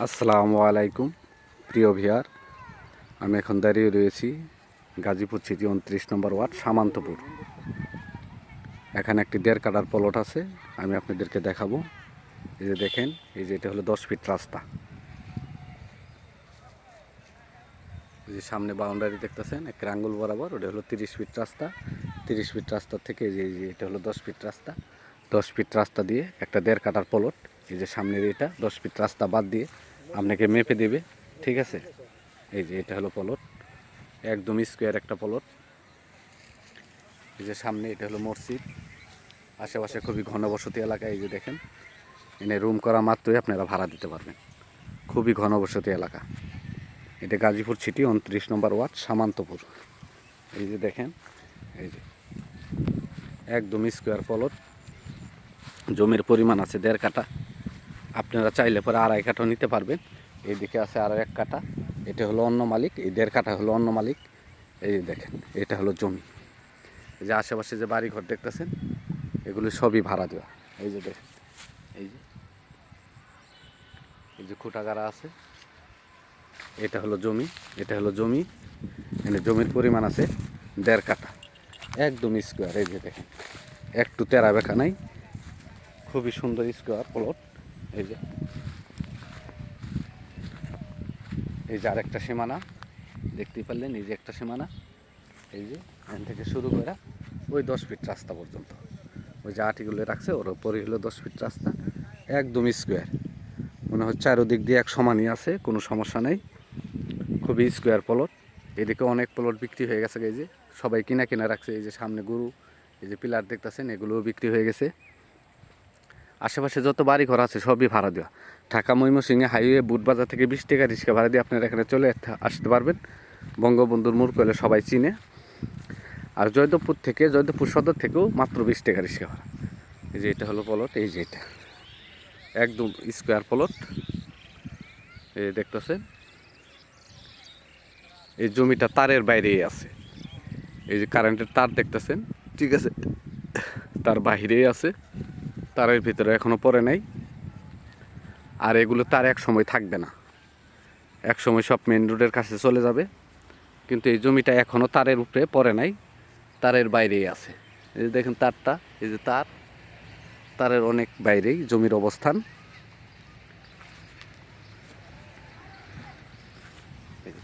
আসসালামু আলাইকুম প্রিয় ভিউয়ার, আমি এখন দাঁড়িয়ে রয়েছি গাজীপুর সিটি 29 নম্বর ওয়ার্ড সামান্তপুর। এখানে একটি 1.5 কাঠার প্লট আছে, আমি আপনাদেরকে দেখাবো। এই যে দেখেন, এই যে এটা হলো 10 ফিট রাস্তা। এই যে সামনে বাউন্ডারি দেখতেছেন এক আঙ্গুল বরাবর, ওটা হলো 30 ফিট রাস্তা। 30 ফিট রাস্তা থেকে এই যে এটা হলো 10 ফিট রাস্তা। 10 ফিট রাস্তা দিয়ে একটা 1.5 কাঠার প্লট। এই যে সামনের এটা 10 ফিট রাস্তা বাদ দিয়ে আপনাকে মেপে দেবে, ঠিক আছে। এই যে এটা হলো প্লট, একদম স্কোয়ার একটা প্লট। এই যে সামনে এটা হলো মসজিদ, আশেপাশে খুবই ঘনবসতি এলাকা। এই যে দেখেন, এনে রুম করা মাত্রই আপনারা ভাড়া দিতে পারবেন। খুবই ঘনবসতি এলাকা। এটা গাজীপুর সিটি 29 নম্বর ওয়ার্ড সামান্তপুর। এই যে দেখেন, এই যে একদম স্কোয়ার প্লট। জমির পরিমাণ আছে 1.5 কাঠা। আপনারা চাইলে পরে 2.5 কাঠাও নিতে পারবেন। এইদিকে আছে আরও 1 কাঠা, এটা হলো অন্য মালিক। এই 1.5 কাঠা হলো অন্য মালিক। এই যে দেখেন, এটা হলো জমি। এই যে আশেপাশে যে বাড়িঘর দেখতেছেন, এগুলো সবই ভাড়া দেওয়া। এই যে দেখেন, এই যে খুঁটাগাড়া আছে, এটা হলো জমি। এটা হলো জমি, এখানে জমির পরিমাণ আছে 1.5 কাঠা, একদম স্কোয়ার। এই যে দেখেন, একটু তেরা বেঁকা নাই, খুবই সুন্দর স্কোয়ার প্লট। এই যে আরেকটা সীমানা দেখতেই পারলেন, এই যে একটা সীমানা। এই যে এখান থেকে শুরু করে ওই 10 ফিট রাস্তা পর্যন্ত, ওই যে আটিগুলো রাখছে ওর ওপরই হলো 10 ফিট রাস্তা, একদম স্কোয়ার। মনে হচ্ছে চারোদিক দিয়ে এক সমানই আছে, কোনো সমস্যা নেই। খুবই স্কোয়ার প্লট। এদিকে অনেক প্লট বিক্রি হয়ে গেছে, এই যে সবাই কিনা রাখছে। এই যে সামনে গরু, এই যে পিলার দেখতেছেন, এগুলোও বিক্রি হয়ে গেছে। আশেপাশে যত বাড়ি ঘর আছে সবই ভাড়া দেওয়া। ঢাকা ময়মনসিংহে হাইওয়ে বুটবাজার থেকে 20 টাকা রিক্সা ভাড়া দিয়ে আপনারা এখানে চলে আসতে পারবেন। বঙ্গবন্ধুর মোড় কইলে সবাই চিনে। আর জয়দেবপুর সদর থেকেও মাত্র 20 টাকা রিক্সা ভাড়া। এই যে এটা হলো প্লট, এই যে এটা একদম স্কোয়ার প্লট। এই দেখতেছেন, এই জমিটা তারের বাইরেই আছে। এই যে কারেন্টের তার দেখতেছেন, ঠিক আছে, তার বাহিরেই আছে, তারের ভিতরে এখনো পড়ে নাই। আর এগুলো তার এক সময় থাকবে না, এক সময় সব মেন রোডের কাছে চলে যাবে। কিন্তু এই জমিটা এখনো তারের উপরে পড়ে নাই, তারের বাইরেই আছে। এই যে দেখেন তারটা, এই যে তারের অনেক বাইরেই জমির অবস্থান।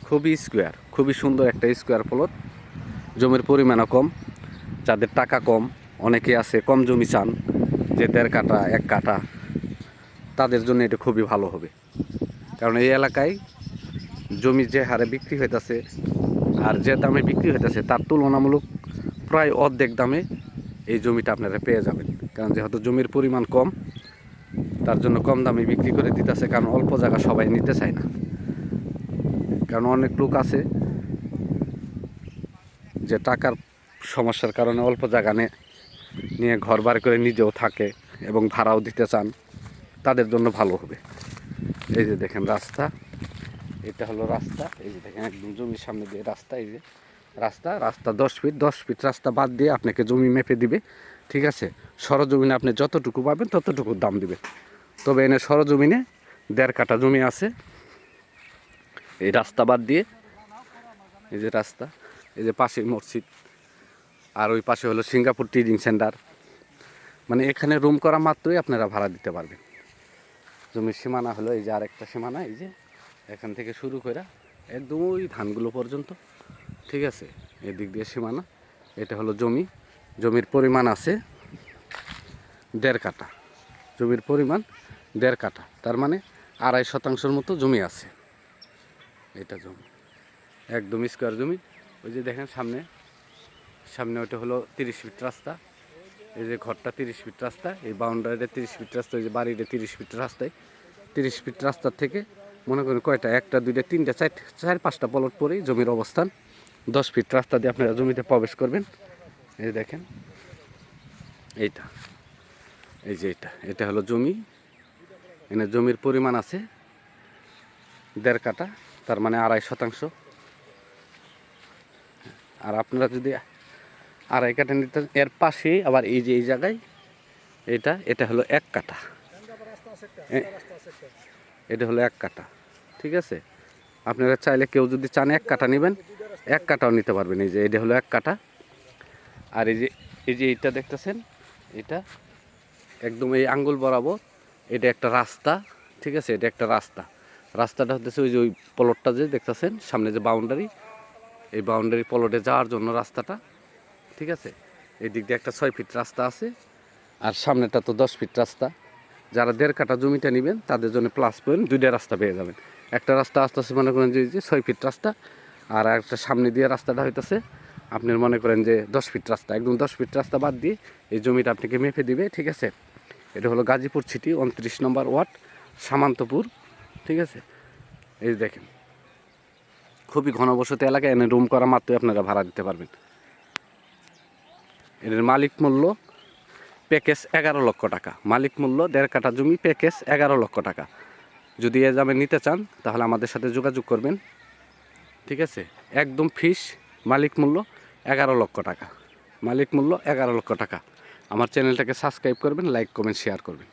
খুবই স্কোয়ার, খুবই সুন্দর একটা স্কোয়ার প্লট। জমির পরিমাণও কম, যাদের টাকা কম, অনেকে আছে কম জমি চান, যে 1.5 কাঠা 1 কাঠা, তাদের জন্য এটা খুবই ভালো হবে। কারণ এই এলাকায় জমি যে হারে বিক্রি হইতেছে আর যে দামে বিক্রি হইতেছে, তার তুলনামূলক প্রায় অর্ধেক দামে এই জমিটা আপনারা পেয়ে যাবেন। কারণ যেহেতু জমির পরিমাণ কম, তার জন্য কম দামে বিক্রি করে দিতেছে। কারণ অল্প জায়গা সবাই নিতে চায় না। কারণ অনেক লোক আছে যে টাকার সমস্যার কারণে অল্প জায়গা নিয়ে ঘর বাড়ি করে নিজেও থাকে এবং ভাড়াও দিতে চান, তাদের জন্য ভালো হবে। এই যে দেখেন রাস্তা, এটা হলো রাস্তা। এই যে দেখেন একদম জমির সামনে দিয়ে রাস্তা। এই যে রাস্তা 10 ফিট রাস্তা বাদ দিয়ে আপনাকে জমি মেপে দিবে, ঠিক আছে। সরজমিনে আপনি যতটুকু পাবেন ততটুকু দাম দিবে। তবে এনে সরজমিনে 1.5 কাঠা জমি আছে এই রাস্তা বাদ দিয়ে। এই যে রাস্তা, এই যে পাশে মসজিদ, আর ওই পাশে হলো সিঙ্গাপুর ট্রেডিং সেন্টার। মানে এখানে রুম করা মাত্রই আপনারা ভাড়া দিতে পারবেন। জমির সীমানা হলো এই যে আরেকটা সীমানা, এই যে এখান থেকে শুরু করে একদম ওই ধানগুলো পর্যন্ত, ঠিক আছে। এদিক দিয়ে সীমানা, এটা হলো জমি। জমির পরিমাণ আছে 1.5 কাঠা। জমির পরিমাণ 1.5 কাঠা, তার মানে 2.5 শতাংশের মতো জমি আছে। এটা জমি একদম স্কোয়ার জমি। ওই যে দেখেন সামনে ওটা হলো 30 ফিট রাস্তা। এই যে ঘরটা 30 ফিট রাস্তা, এই বাউন্ডারিটা 30 ফিট রাস্তা, এই যে বাড়িটা 30 ফিট রাস্তায়। 30 ফিট রাস্তার থেকে মনে করেন কয়টা, 1টা 2টা 3টা 4-5টা প্লট পরেই জমির অবস্থান। 10 ফিট রাস্তা দিয়ে আপনারা জমিতে প্রবেশ করবেন। এই দেখেন এইটা, এই যে এটা হলো জমি। এখানে জমির পরিমাণ আছে 1.5 কাঠা, তার মানে 2.5 শতাংশ। আর আপনারা যদি 2.5 কাঠা নিতে, এর পাশেই আবার এই যে এই জায়গায় এটা হলো 1 কাঠা। এটা হলো 1 কাঠা, ঠিক আছে। আপনারা চাইলে কেউ যদি চান 1 কাঠা নেবেন 1 কাঠাও নিতে পারবেন। এই যে এটা হলো 1 কাঠা। আর এই যে এইটা দেখতেছেন, এটা একদম এই আঙ্গুল বরাবর, এটা একটা রাস্তা, ঠিক আছে। এটা একটা রাস্তাটা হচ্ছে ওই যে ওই প্লটটা যে দেখতেছেন সামনে যে বাউন্ডারি, এই বাউন্ডারি প্লটে যাওয়ার জন্য রাস্তাটা, ঠিক আছে। এই দিক দিয়ে একটা 6 ফিট রাস্তা আছে, আর সামনেটা তো 10 ফিট রাস্তা। যারা 1.5 কাঠা জমিটা নেবেন তাদের জন্য প্লাস পয়েন্ট 2টা রাস্তা পেয়ে যাবেন। একটা রাস্তা আসতেছে মনে করেন যে 6 ফিট রাস্তা, আর একটা সামনে দিয়ে রাস্তাটা হইতেছে আপনার মনে করেন যে 10 ফিট রাস্তা। একদম 10 ফিট রাস্তা বাদ দিয়ে এই জমিটা আপনাকে মেপে দিবে, ঠিক আছে। এটা হলো গাজীপুর সিটি 29 নম্বর ওয়ার্ড, সামান্তপুর, ঠিক আছে। এই যে দেখেন, খুবই ঘনবসতি এলাকা, এনে রুম করা মাত্রই আপনারা ভাড়া দিতে পারবেন। এর মালিক মূল্য প্যাকেজ 11 লক্ষ টাকা। মালিক মূল্য 1.5 কাঠা জমি, প্যাকেজ 11 লক্ষ টাকা। যদি এ দামে নিতে চান তাহলে আমাদের সাথে যোগাযোগ করবেন, ঠিক আছে। একদম ফিস, মালিক মূল্য 11 লক্ষ টাকা। মালিক মূল্য 11 লক্ষ টাকা। আমার চ্যানেলটাকে সাবস্ক্রাইব করবেন, লাইক কমেন্ট শেয়ার করবেন।